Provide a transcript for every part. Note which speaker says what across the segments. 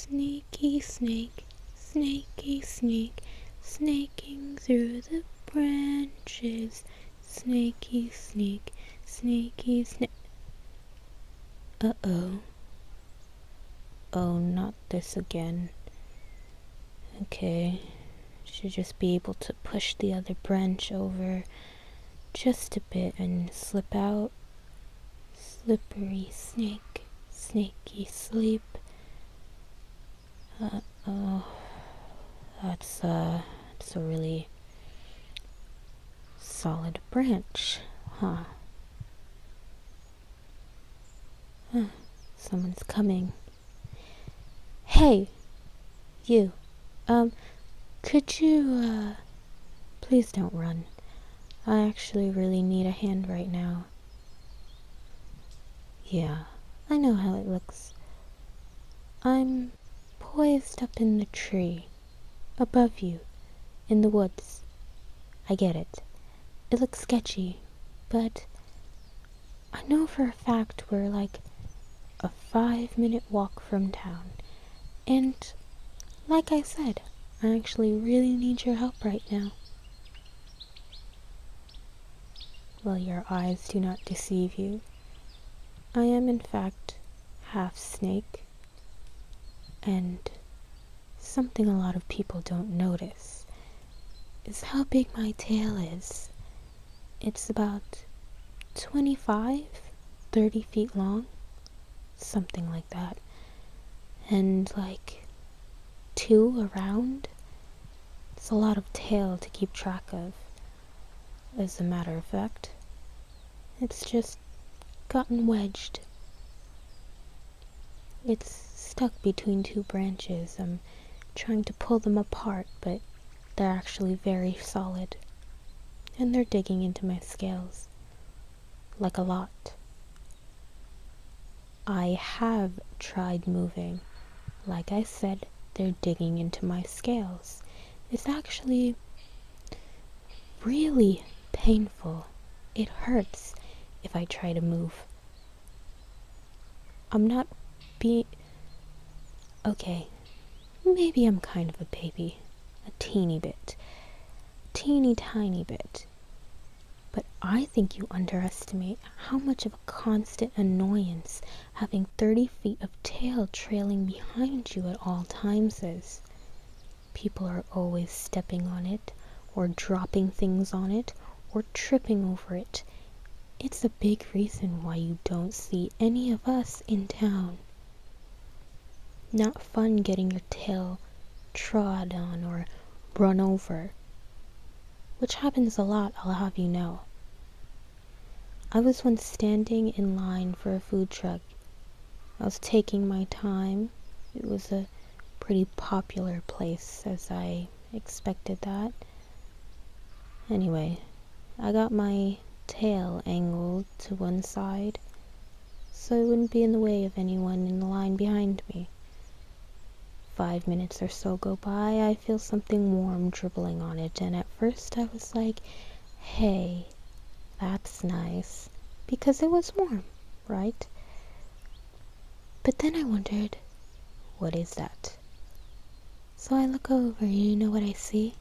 Speaker 1: Sneaky snake, snaky snake, snaking through the branches. Snaky snake, snaky snake. Uh-oh. Oh, not this again. Okay. Should just be able to push the other branch over just a bit and slip out. Slippery snake, snaky sleep. Uh-oh. That's a really solid branch, huh? Someone's coming. Hey, you. Could you, please don't run. I actually really need a hand right now. Yeah, I know how it looks. I'm poised up in the tree, above you, in the woods. I get it. It looks sketchy, but I know for a fact we're like a 5-minute walk from town. And like I said, I actually really need your help right now. Well, your eyes do not deceive you. I am in fact half snake, and something a lot of people don't notice is how big my tail is. It's about 25, 30 feet long, something like that, and like 2 around. It's a lot of tail to keep track of. As a matter of fact, it's just gotten wedged. It's stuck between 2 branches. I'm trying to pull them apart, but they're actually very solid. And they're digging into my scales. Like a lot. I have tried moving. Like I said, they're digging into my scales. It's actually really painful. It hurts if I try to move. I'm not being... Okay, maybe I'm kind of a baby. A teeny bit. Teeny tiny bit. But I think you underestimate how much of a constant annoyance having 30 feet of tail trailing behind you at all times is. People are always stepping on it, or dropping things on it, or tripping over it. It's a big reason why you don't see any of us in town. Not fun getting your tail trod on or run over. Which happens a lot, I'll have you know. I was once standing in line for a food truck. I was taking my time. It was a pretty popular place, as I expected that. Anyway, I got my tail angled to one side, so it wouldn't be in the way of anyone in the line behind me. 5 minutes or so go by, I feel something warm dribbling on it, and at first I was like, hey, that's nice, because it was warm, right? But then I wondered, what is that? So I look over, you know what I see?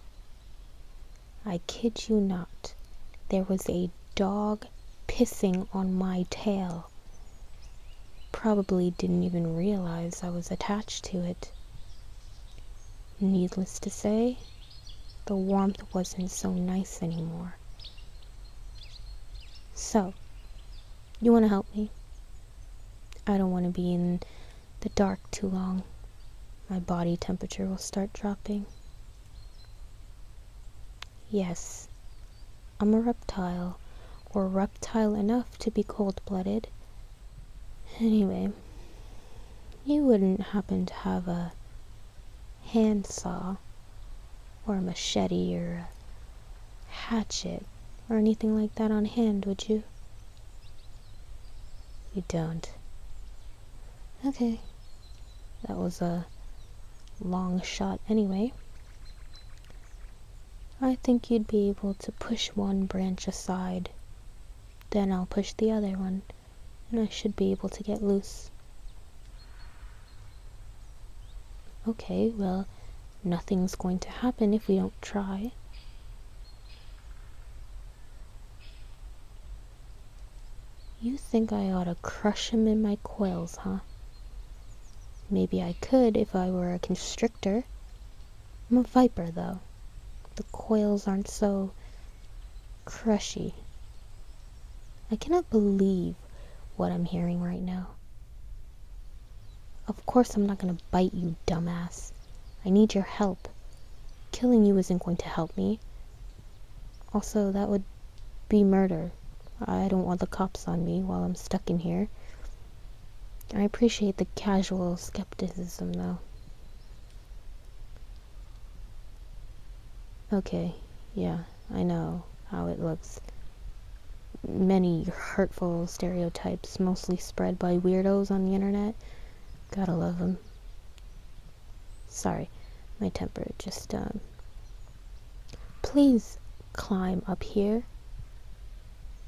Speaker 1: I kid you not, there was a dog pissing on my tail. Probably didn't even realize I was attached to it. Needless to say, the warmth wasn't so nice anymore. So, you want to help me? I don't want to be in the dark too long. My body temperature will start dropping. Yes, I'm a reptile, or reptile enough to be cold-blooded. Anyway, you wouldn't happen to have a handsaw, or a machete, or a hatchet, or anything like that on hand, would you? You don't. Okay. That was a long shot anyway. I think you'd be able to push one branch aside. Then I'll push the other one, and I should be able to get loose. Okay, well, nothing's going to happen if we don't try. You think I ought to crush him in my coils, huh? Maybe I could if I were a constrictor. I'm a viper, though. The coils aren't so crushy. I cannot believe what I'm hearing right now. Of course I'm not gonna bite you, dumbass. I need your help. Killing you isn't going to help me. Also, that would be murder. I don't want the cops on me while I'm stuck in here. I appreciate the casual skepticism, though. Okay, yeah, I know how it looks. Many hurtful stereotypes, mostly spread by weirdos on the internet. Gotta love them. Sorry, my temper just, Please climb up here.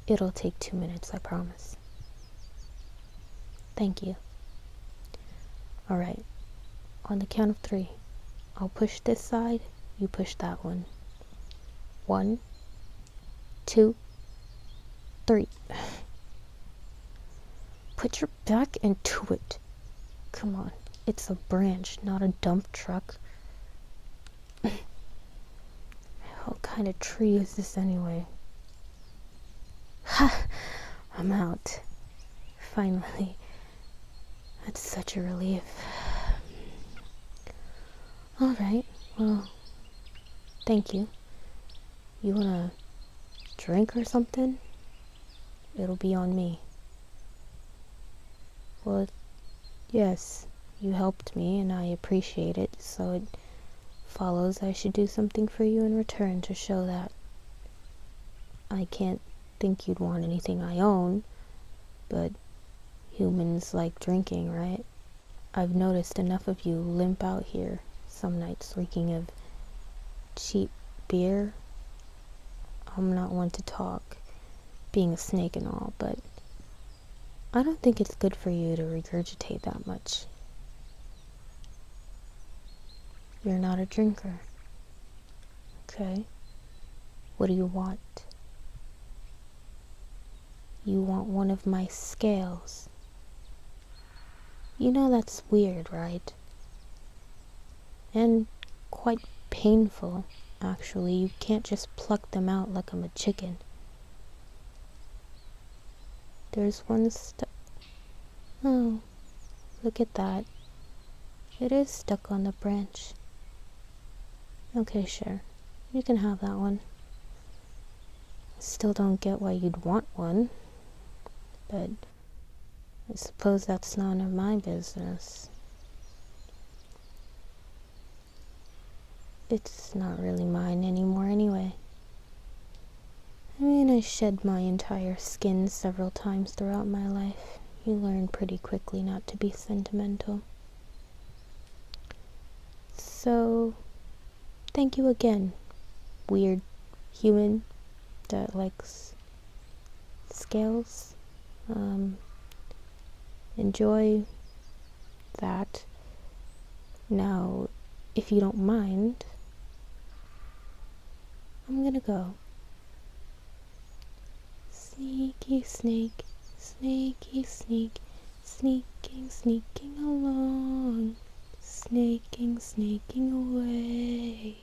Speaker 1: It'll take 2 minutes, I promise. Thank you. Alright, on the count of 3, I'll push this side, you push that one. 1, 2, 3. Put your back into it. Come on, it's a branch, not a dump truck. What kind of tree is this anyway? Ha! I'm out. Finally. That's such a relief. Alright, well, thank you. You wanna drink or something? It'll be on me. Well, yes, you helped me and I appreciate it, so it follows I should do something for you in return to show that. I can't think you'd want anything I own, but humans like drinking, right? I've noticed enough of you limp out here some nights reeking of cheap beer. I'm not one to talk, being a snake and all, but I don't think it's good for you to regurgitate that much. You're not a drinker. Okay. What do you want? You want one of my scales. You know that's weird, right? And quite painful, actually. You can't just pluck them out like I'm a chicken. There's one Oh, look at that. It is stuck on the branch. Okay, sure. You can have that one. Still don't get why you'd want one, but I suppose that's none of my business. It's not really mine anymore anyway. I mean, I shed my entire skin several times throughout my life. You learn pretty quickly not to be sentimental. So, thank you again, weird human that likes scales. Enjoy that. Now, if you don't mind, I'm gonna go. Sneaky snake, snaky snake, sneaking along, snaking away.